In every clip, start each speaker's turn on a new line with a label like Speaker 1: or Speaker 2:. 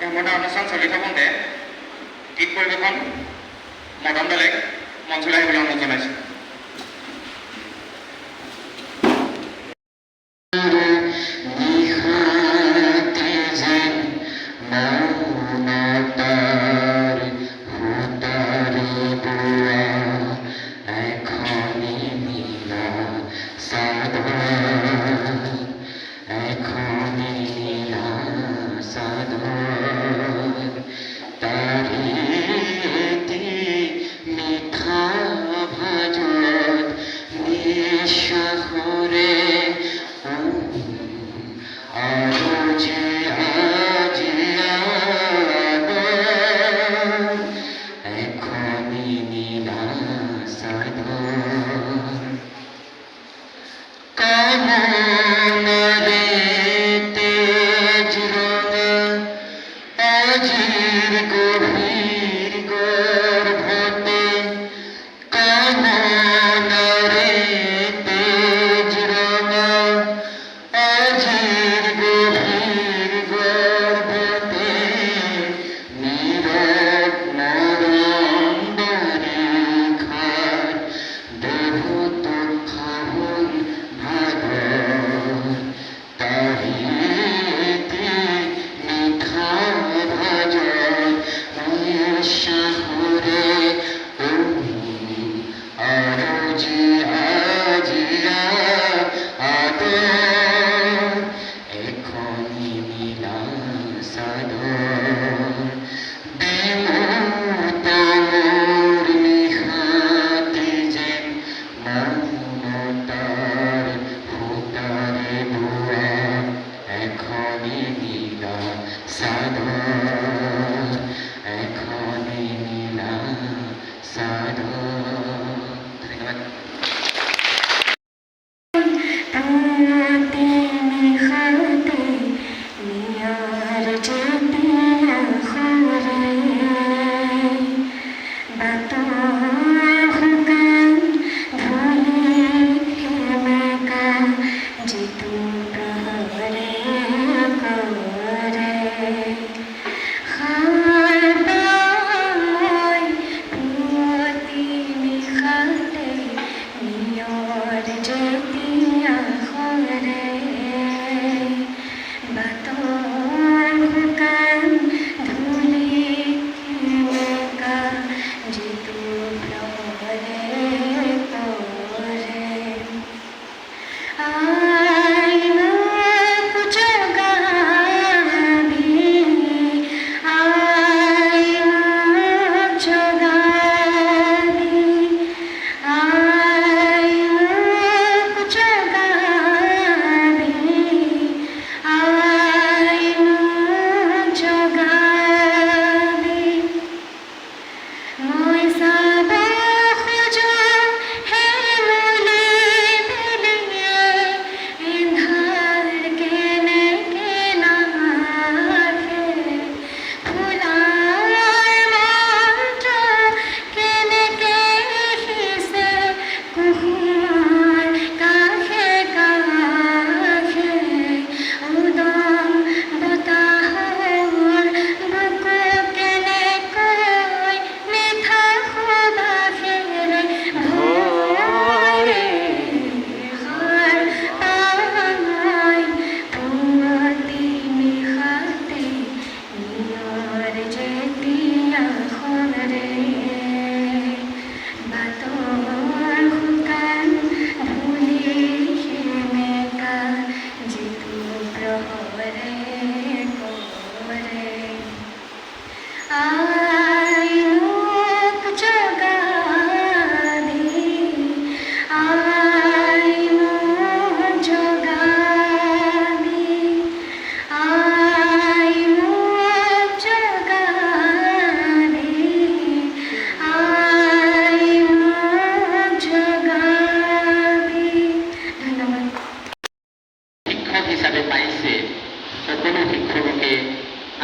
Speaker 1: এমন অনুষ্ঠান চলি থাকোঁতে গীত পৰিৱেশন মদন বেলেগ মঞ্চলৈ আহিবলৈ অনুৰোধ জনাইছোঁ।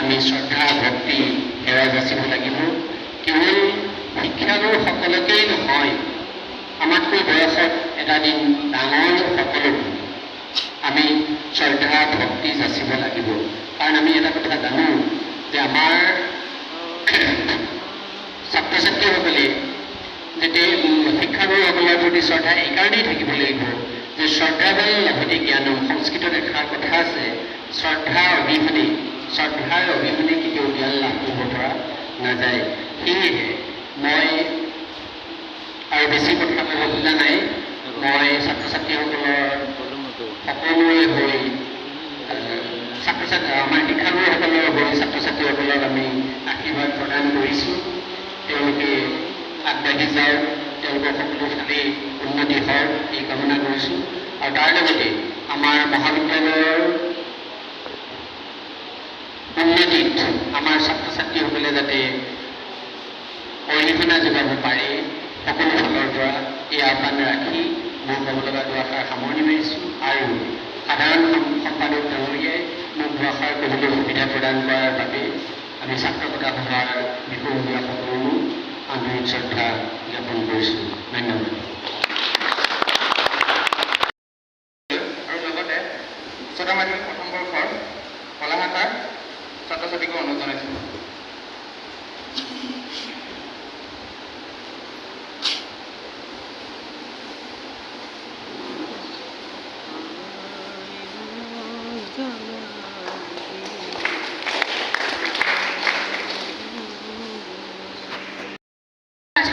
Speaker 2: আমি শ্ৰদ্ধা ভক্তি হেৰাই যাচিব লাগিব। কেৱল শিক্ষাগুৰু সকলোকেই নহয়, আমাতকৈ বয়সত এটা দিন ডাঙৰ সকলো আমি শ্ৰদ্ধা ভক্তি যাচিব লাগিব। কাৰণ আমি এটা কথা জানো যে আমাৰ ছাত্ৰ ছাত্ৰীসকলে যাতে শিক্ষাগুৰুসকলৰ প্ৰতি শ্ৰদ্ধা এইকাৰণেই থাকিব লাগিব যে শ্ৰদ্ধাবল লভতে জ্ঞানম, সংস্কৃতত এষাৰ কথা আছে, শ্ৰদ্ধাৰ অবিহনে কেতিয়াও জ্ঞান লাভ কৰিব পৰা নাযায়। সেয়েহে মই আৰু বেছি কথা ক'ব খোজা নাই। মই ছাত্ৰ ছাত্ৰীসকলৰ সকলোৰে হৈ আমাৰ শিক্ষাগুৰুসকলৰ হৈ ছাত্ৰ ছাত্ৰীসকলক আমি আশীৰ্বাদ প্ৰদান কৰিছোঁ। তেওঁলোকে আগবাঢ়ি যাওক, তেওঁলোকৰ সকলো ফালে উন্নতি হওক এই কামনা কৰিছোঁ। আৰু তাৰ লগতে আমাৰ মহাবিদ্যালয়ৰ উন্নতিত আমাৰ ছাত্ৰ ছাত্ৰীসকলে যাতে অৰিহণা যোগাব পাৰে সকলো ফালৰ পৰা এই আহ্বান ৰাখি মোৰ ক'ব লগা দুআষাৰ সামৰণি মাৰিছোঁ। আৰু সাধাৰণ সম্পাদক ডাঙৰীয়াই মোক দুআষাৰ ক'বলৈ সুবিধা প্ৰদান কৰাৰ বাবে আমি ছাত্ৰ কটা সভাৰ বিষয়ববীয়া সকলো আন্তৰিক শ্ৰদ্ধা জ্ঞাপন কৰিছোঁ। ধন্যবাদ।
Speaker 1: আৰু লগতে উচ্চতৰ মাধ্যমিক প্ৰথম বৰ্ষৰ কলা শাখাৰ ছাত্ৰ ছাত্ৰীকো অনুৰোধ জনাইছোঁ।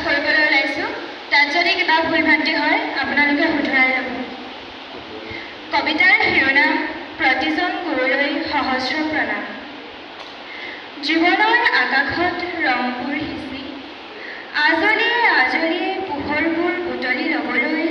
Speaker 3: কৰিবলৈ ওলাইছোঁ। তাত যদি কিবা ভুল ভ্ৰান্তি হয় আপোনালোকে শুধৰাই ল'ব। কবিতাৰ শিৰোনাম প্ৰতিজন গুৰুলৈ সহস্ৰ প্ৰণাম। জীৱনৰ আকাশত ৰংবোৰ সিঁচি আজলিয়ে পোহৰবোৰ বুটলি ল'বলৈ